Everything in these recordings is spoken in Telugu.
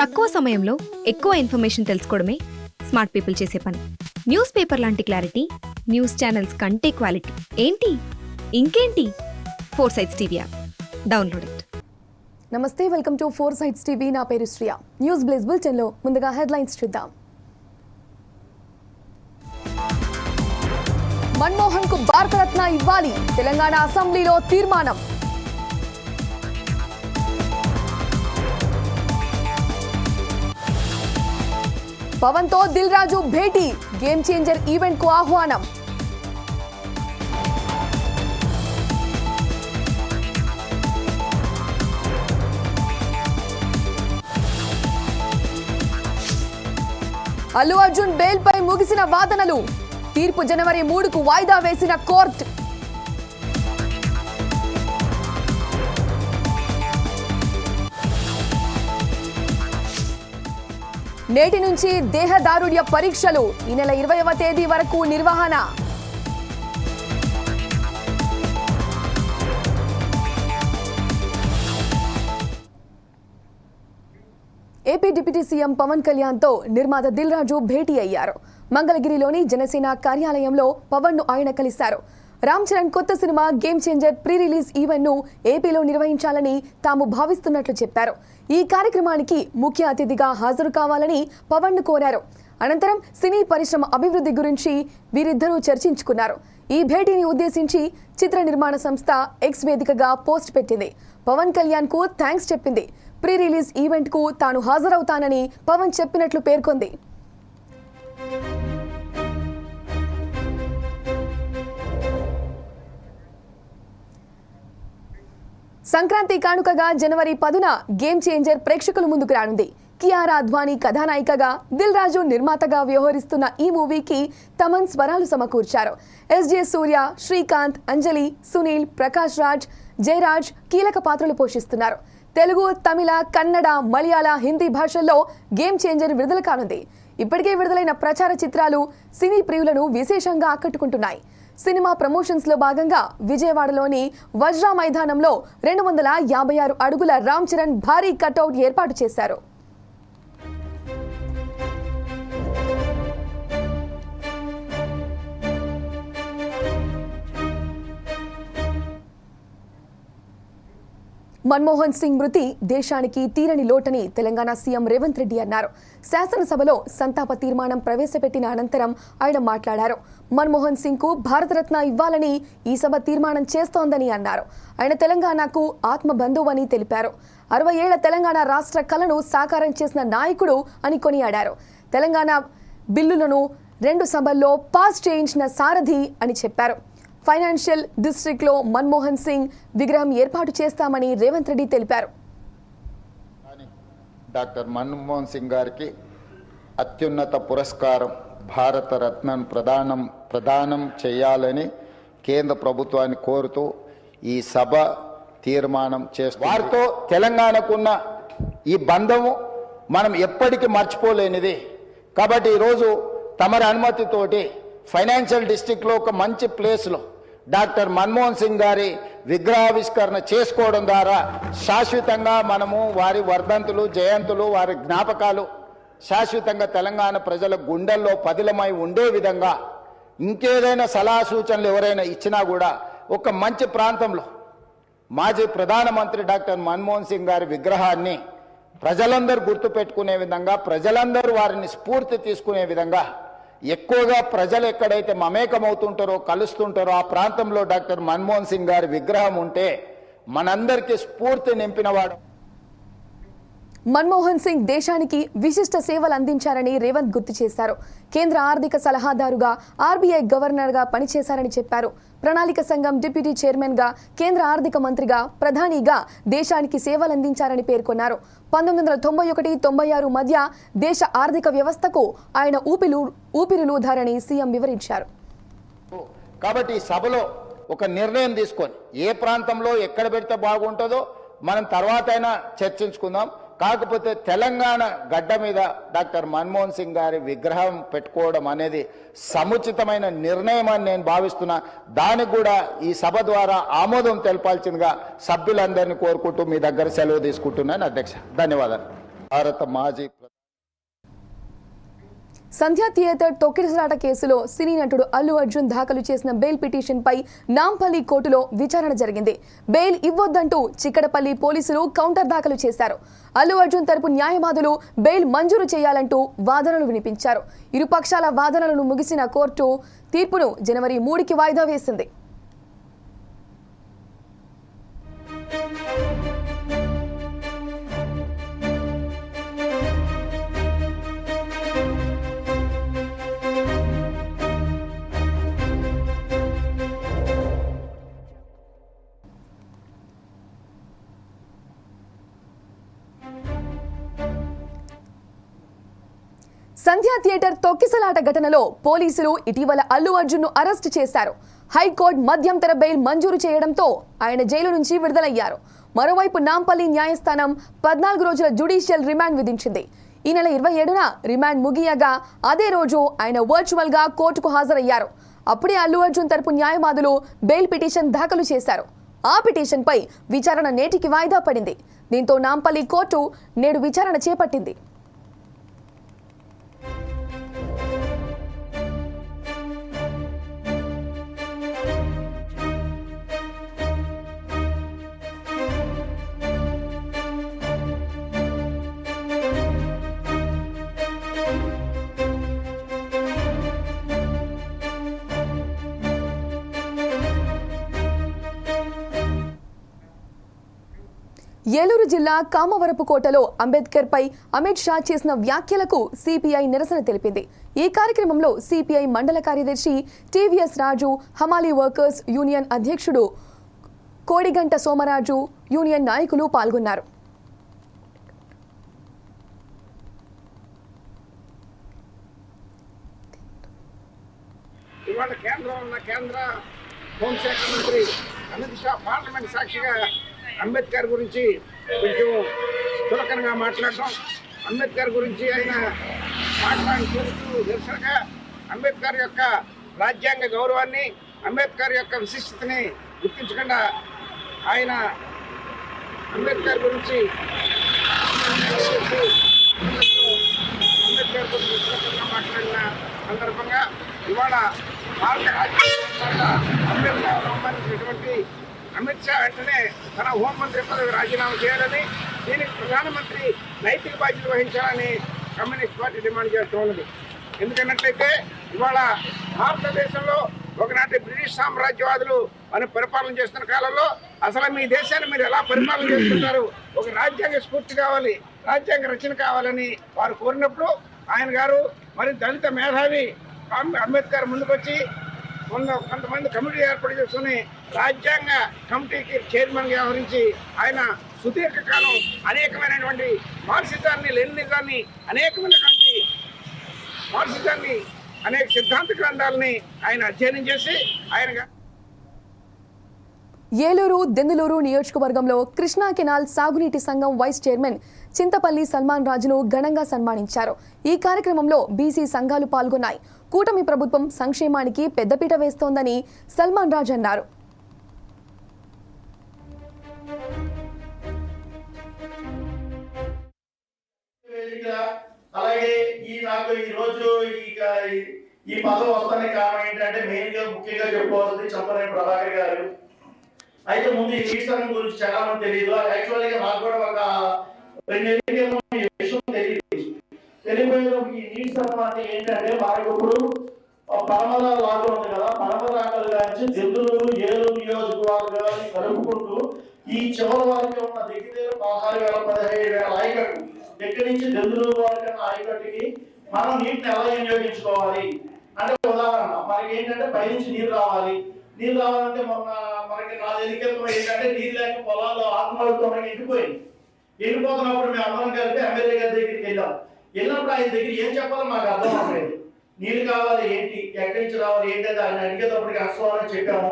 తక్కువ సమయంలో ఎక్కువ ఇన్ఫర్మేషన్ తెలుసుకోవడమే స్మార్ట్ పీపుల్ చేసే పని. న్యూస్ పేపర్ లాంటి క్లారిటీ, న్యూస్ ఛానల్స్ కంటే క్వాలిటీ. ఏంటి ఇంకేంటి? 4 Sides TV app download it. నమస్తే, వెల్కమ్ టు 4 Sides TV. నా పేరు శ్రియా. న్యూస్ బ్లేజ్ బులెటిన్లో ముందుగా హెడ్లైన్స్ చూద్దాం. మన్మోహన్ కు భారతరత్న ఇవ్వాలి, తెలంగాణ అసెంబ్లీలో తీర్మానం. పవన్ తో దిల్ రాజు భేటీ, గేమ్ చేంజర్ ఈవెంట్ కు ఆహ్వానం. అల్లు అర్జున్ బెయిల్ పై ముగిసిన వాదనలు, తీర్పు జనవరి 3కు వాయిదా వేసిన కోర్టు. నేటి నుంచి దేహదారుఢ్య పరీక్షలు, ఈ నెల 20వ తేదీ వరకు నిర్వహణ. AP deputy CM Pawan Kalyan తో నిర్మాత దిల్ రాజు భేటీ అయ్యారు. మంగళగిరిలోని జనసేన కార్యాలయంలో పవన్ ను ఆయన కలిశారు. రామ్ చరణ్ కొత్త cinema game changer pre release event ను ఏపీలో నిర్వహించాలని తాము భావిస్తున్నట్లు చెప్పారు. ఈ కార్యక్రమానికి ముఖ్య అతిథిగా హాజరు కావాలని పవన్ ను కోరారు. అనంతరం సినీ పరిశ్రమ అభివృద్ధి గురించి వీరిద్దరూ చర్చించుకున్నారు. ఈ భేటీని ఉద్దేశించి చిత్ర నిర్మాణ సంస్థ ఎక్స్ వేదికగా పోస్ట్ పెట్టింది. పవన్ కళ్యాణ్ కు థ్యాంక్స్ చెప్పింది. ప్రీ రిలీజ్ ఈవెంట్ కు తాను హాజరవుతానని పవన్ చెప్పినట్లు పేర్కొంది. సంక్రాంతి కానుకగా జనవరి 10న గేమ్ చేంజర్ ప్రేక్షకుల ముందుకు రానుంది. కియారా అద్వానీ కథానాయికగా, దిల్ రాజు నిర్మాతగా వ్యవహరిస్తున్న ఈ మూవీకి తమన్ స్వరాలు సమకూర్చారు. ఎస్జే సూర్య, శ్రీకాంత్, అంజలి, సునీల్, ప్రకాష్ రాజ్, జయరాజ్ కీలక పాత్రలు పోషిస్తున్నారు. తెలుగు, తమిళ, కన్నడ, మలయాళ, హిందీ భాషల్లో గేమ్ చేంజర్ విడుదల కానుంది. ఇప్పటికే విడుదలైన ప్రచార చిత్రాలు సినీ ప్రియులను విశేషంగా ఆకట్టుకుంటున్నాయి. సినిమా ప్రమోషన్స్ లో భాగంగా విజయవాడలోని వజ్రా మైదానంలో 256 అడుగుల రామ్ చరణ్ భారీ కటౌట్ ఏర్పాటు చేశారు. మన్మోహన్ సింగ్ మృతి దేశానికి తీరని లోటని తెలంగాణ సీఎం రేవంత్ రెడ్డి అన్నారు. శాసనసభలో సంతాప తీర్మానం ప్రవేశపెట్టిన అనంతరం ఆయన మాట్లాడారు. మన్మోహన్ సింగ్ కు భారతరత్న ఇవ్వాలని ఈ సభ తీర్మానం చేస్తోందని అన్నారు. ఆయన తెలంగాణకు ఆత్మ బంధువని తెలిపారు. 60 ఏళ్ల తెలంగాణ రాష్ట్ర కలను సాకారం చేసిన నాయకుడు అని కొనియాడారు. తెలంగాణ బిల్లులను 2 సభల్లో పాస్ చేయించిన సారథి అని చెప్పారు. ఫైనాన్షియల్ డిస్ట్రిక్ట్ లో మన్మోహన్ సింగ్ విగ్రహం ఏర్పాటు చేస్తామని రేవంత్ రెడ్డి తెలిపారు. డాక్టర్ మన్మోహన్ సింగ్ గారికి అత్యున్నత పురస్కారం భారత రత్నను ప్రదానం చేయాలని కేంద్ర ప్రభుత్వాన్ని కోరుతూ ఈ సభ తీర్మానం చేస్తుంది. వారితో తెలంగాణకున్న ఈ బంధము మనం ఎప్పటికీ మర్చిపోలేనిది. కాబట్టి ఈరోజు తమరి అనుమతితోటి ఫైనాన్షియల్ డిస్ట్రిక్ట్లో ఒక మంచి ప్లేస్లో డాక్టర్ మన్మోహన్ సింగ్ గారి విగ్రహావిష్కరణ చేసుకోవడం ద్వారా శాశ్వతంగా మనము వారి వర్ధంతులు, జయంతులు, వారి జ్ఞాపకాలు శాశ్వతంగా తెలంగాణ ప్రజల గుండెల్లో పదిలమై ఉండే విధంగా ఇంకేదైనా సలహా సూచనలు ఎవరైనా ఇచ్చినా కూడా ఒక మంచి ప్రాంతంలో మాజీ ప్రధానమంత్రి డాక్టర్ మన్మోహన్ సింగ్ గారి విగ్రహాన్ని ప్రజలందరూ గుర్తుపెట్టుకునే విధంగా, ప్రజలందరూ వారిని స్ఫూర్తి తీసుకునే విధంగా ఎక్కువగా ప్రజలు ఎక్కడైతే మమేకమవుతుంటారో, కలుస్తుంటారో ఆ ప్రాంతంలో డాక్టర్ మన్మోహన్ సింగ్ గారి విగ్రహం ఉంటే మనందరికీ స్ఫూర్తి నింపినవాడు. మన్మోహన్ సింగ్ దేశానికి విశిష్ట సేవలు అందించారని రేవంత్ గుర్తు చేశారు. కేంద్ర ఆర్థిక సలహాదారుగా, ఆర్బీఐ గవర్నర్గా పనిచేశారని చెప్పారు. ప్రణాళిక సంఘం డిప్యూటీ చైర్మన్ గా, కేంద్ర ఆర్థిక మంత్రిగా, ప్రధానిగా దేశానికి సేవలందించారని పేర్కొన్నారు. 1991-96 మధ్య దేశ ఆర్థిక వ్యవస్థకు ఆయన ఊపిరులూదారని సీఎం వివరించారు. కాబట్టి ఈ సభలో ఒక నిర్ణయం తీసుకొని ఏ ప్రాంతంలో ఎక్కడ పెడితే బాగుంటుందో మనం తర్వాత అయినా చర్చించుకుందాం. కాకపోతే తెలంగాణ గడ్డ మీద డాక్టర్ మన్మోహన్ సింగ్ గారి విగ్రహం పెట్టుకోవడం అనేది సముచితమైన నిర్ణయం అని నేను భావిస్తున్నా. దానికి కూడా ఈ సభ ద్వారా ఆమోదం తెలపాల్సిందిగా సభ్యులందరినీ కోరుకుంటూ మీ దగ్గర సెలవు తీసుకుంటున్నాను అధ్యక్ష. ధన్యవాదాలు. భారత మాజీ సంధ్యా థియేటర్ తొక్కిసలాట కేసులో సినీ నటుడు అల్లు అర్జున్ దాఖలు చేసిన బెయిల్ పిటిషన్పై నాంపల్లి కోర్టులో విచారణ జరిగింది. బెయిల్ ఇవ్వొద్దంటూ చిక్కడపల్లి పోలీసులు కౌంటర్ దాఖలు చేశారు. అల్లు అర్జున్ తరపు న్యాయవాదులు బెయిల్ మంజూరు చేయాలంటూ వాదనలు వినిపించారు. ఇరుపక్షాల వాదనలను ముగిసిన కోర్టు తీర్పును జనవరి 3కి వాయిదా వేసింది. సంధ్యా థియేటర్ తొక్కిసలాట ఘటనలో పోలీసులు ఇటీవల అల్లు అర్జున్ను అరెస్టు చేశారు. హైకోర్టు మధ్యంతర బెయిల్ మంజూరు చేయడంతో ఆయన జైలు నుంచి విడుదలయ్యారు. మరోవైపు నాంపల్లి న్యాయస్థానం 14 రోజుల జ్యుడిషియల్ రిమాండ్ విధించింది. ఈ నెల 27న రిమాండ్ ముగియగా అదే రోజు ఆయన వర్చువల్ గా కోర్టుకు హాజరయ్యారు. అప్పుడే అల్లు అర్జున్ తరపు న్యాయవాదులు బెయిల్ పిటిషన్ దాఖలు చేశారు. ఆ పిటిషన్పై విచారణ నేటికి వాయిదా పడింది. దీంతో నాంపల్లి కోర్టు నేడు విచారణ చేపట్టింది. ఏలూరు జిల్లా కామవరపుకోటలో అంబేద్కర్ పై అమిత్ షా చేసిన వ్యాఖ్యలకు సిపిఐ నిరసన తెలిపింది. ఈ కార్యక్రమంలో సిపిఐ మండల కార్యదర్శి టీవీఎస్ రాజు, హమాలీ వర్కర్స్ యూనియన్ అధ్యక్షుడు కోడిగంట సోమరాజు, యూనియన్ నాయకులు పాల్గొన్నారు. ఇవాళ కేంద్ర హోంశాఖ మంత్రి అమిత్ షా పార్లమెంట్ సాక్షిగా అంబేద్కర్ గురించి కొంచెం చులకనగా మాట్లాడటం, అంబేద్కర్ గురించి ఆయన మాట్లాడుతూ నిరసనగా అంబేద్కర్ యొక్క రాజ్యాంగ గౌరవాన్ని, అంబేద్కర్ యొక్క విశిష్టతని గుర్తించకుండా ఆయన అంబేద్కర్ గురించి మాట్లాడిన సందర్భంగా ఇవాళ భారత రాజ్యాంగ అంబేద్కర్ సంబంధించినటువంటి అమిత్ షా వెంటనే తన హోంమంత్రి పదవి రాజీనామా చేయాలని, దీనికి ప్రధానమంత్రి నైతిక బాధ్యత వహించాలని కమ్యూనిస్ట్ పార్టీ డిమాండ్ చేస్తూ ఉన్నది. ఎందుకన్నట్లయితే ఇవాళ భారతదేశంలో ఒకనాటి బ్రిటిష్ సామ్రాజ్యవాదులు మనం పరిపాలన చేస్తున్న కాలంలో అసలు మీ దేశాన్ని మీరు ఎలా పరిపాలన చేస్తున్నారు, ఒక రాజ్యాంగ స్ఫూర్తి కావాలి, రాజ్యాంగ రచన కావాలని వారు కోరినప్పుడు ఆయన గారు మరి దళిత మేధావి అంబేద్కర్ ముందుకొచ్చి కొంతమంది కమిటీ ఏర్పాటు చేసుకుని రాజ్యాంగ కమిటీకి చైర్మన్గా వ్యవహరించి ఆయన సుదీర్ఘకాలం అనేకమైనటువంటి మార్క్సిజాన్ని, లెనినిజాన్ని, అనేకమైనటువంటి మార్క్సిజాన్ని, అనేక సిద్ధాంత గ్రంథాలని ఆయన అధ్యయనం చేసి ఆయన ఏలూరు దెందులూరు నియోజకవర్గంలో కృష్ణా కెనాల్ సాగునీటి సంఘం వైస్ చైర్మన్ చింతపల్లి సల్మాన్ రాజును ఘనంగా సన్మానించారు. ఈ కార్యక్రమంలో బీసీ సంఘాలు పాల్గొన్నాయి. కూటమి ప్రభుత్వం సంక్షేమానికి పెద్దపీట వేస్తోందని సల్మాన్ రాజు అన్నారు. అలాగే ఈ పదవి వస్తానికి కారణం ఏంటంటే ముఖ్యంగా చెప్పుకోవాల్సింది చంపనేని ప్రభాకర్ గారు. అయితే ముందు ఈ సంఘం గురించి చాలా మంది తెలియదు. యాక్చువల్గా నాకు కూడా ఒక 2 విషయం తెలియదు. ఈ నీటి సంఘం అంటే ఏంటంటే మనకు ఇప్పుడు పరమద లాగా ఉంది కదా, పరమదాకలు గాంచి దెందులూరు, ఏలూరు నియోజకవర్గాన్ని కలుపుకుంటూ ఈ చివరి వరకు ఉన్న దగ్గర 16,000-17,000 ఆయకట్టు ఎక్కడి నుంచి దెందులూరు వరకు ఆయకట్టుకి మనం నీటిని ఎలా వినియోగించుకోవాలి అంటే ఉదాహరణ మనకి ఏంటంటే పైనుంచి నీరు రావాలంటే మనకి 4 క్రితం ఏంటంటే నీరు లేక పొలాల్లో ఆత్మహత్యతో ఎండిపోతున్నప్పుడు మేము అందరం కలిపి ఎమ్మెల్యే గారి దగ్గరికి వెళ్ళినప్పుడు ఆయన దగ్గర ఏం చెప్పాలో మాకు అర్థం అవ్వలేదు. నీళ్ళు కావాలి ఏంటి, ఎక్కడి నుంచి రావాలి ఏంటి అని ఆయన అడిగేటప్పటికి అసలు చెప్పాము.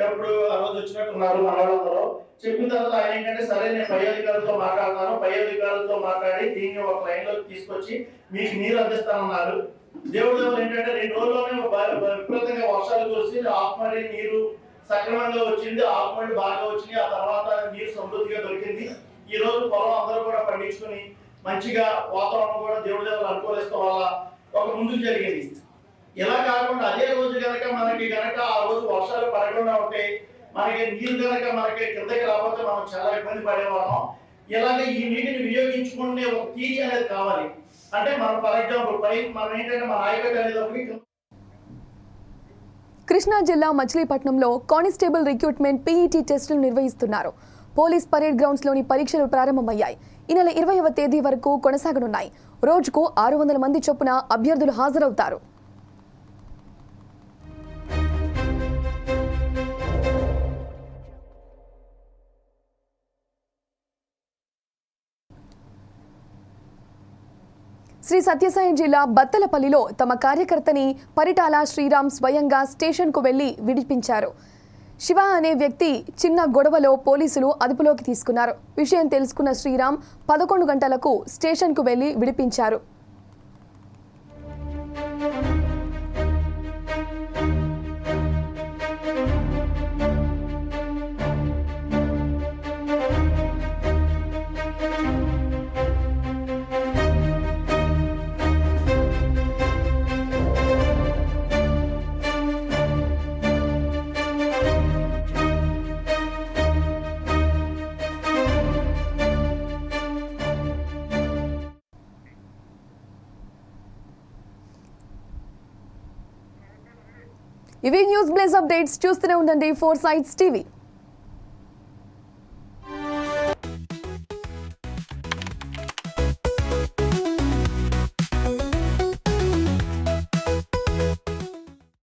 ఎప్పుడు ఆ రోజు వచ్చినట్టున్నారు మనవాళ్ళందరూ. చెప్పిన తర్వాత ఆయన ఏంటంటే సరే నేను పై అధికారులతో మాట్లాడతాను, పై అధికారులతో మాట్లాడి దీన్ని ఒక లైన్లోకి తీసుకొచ్చి మీకు నీరు అందిస్తానన్నారు. దేవుడు ఏంటంటే 2 రోజుల్లోనే విపరీతంగా వర్షాలు కురిసి ఆకుమడి నీరు సక్రమంగా వచ్చింది, ఆకుమడి బాగా వచ్చింది. ఆ తర్వాత నీరు సమృద్ధిగా దొరికింది. ఈ రోజు పొలం అందరూ కూడా పండించుకుని మంచిగా వాతావరణం కూడా దేవుడి దగ్గర అనుకూలిస్తాం వల్ల ఒక ముందుకు జరిగింది. ఇలా కాకుండా అదే రోజు కనుక మనకి ఆ రోజు వర్షాలు పడకుండా ఉంటే మనకి నీరు కనుక మనకి కిందకి రాకపోతే మనం చాలా ఇబ్బంది పడేవాళ్ళం. ఇలాగే ఈ నీటిని వినియోగించుకునే ఒక తీరి అనేది కావాలి. అంటే మనం ఫర్ ఎగ్జాంపుల్ మనం ఏంటంటే మన ఆయకట్టు అనేది కృష్ణా జిల్లా మచిలీపట్నంలో కానిస్టేబుల్ రిక్రూట్మెంట్ పీఈటీ టెస్టులు నిర్వహిస్తున్నారు. పోలీస్ పరేడ్ గ్రౌండ్స్లోని పరీక్షలు ప్రారంభమయ్యాయి. ఈ నెల 20వ తేదీ వరకు కొనసాగనున్నాయి. రోజుకు 600 మంది చొప్పున అభ్యర్థులు హాజరవుతారు. శ్రీ సత్యసాయి జిల్లా బత్తలపల్లిలో తమ కార్యకర్తని పరిటాల శ్రీరామ్ స్వయంగా స్టేషన్కు వెళ్లి విడిపించారు. శివ అనే వ్యక్తి చిన్న గొడవలో పోలీసులు అదుపులోకి తీసుకున్నారు. విషయం తెలుసుకున్న శ్రీరామ్ 11 గంటలకు స్టేషన్కు వెళ్లి విడిపించారు. ఇవి న్యూస్ బ్లేజ్ అప్డేట్స్. చూస్తూనే ఉండండి 4 Sides TV.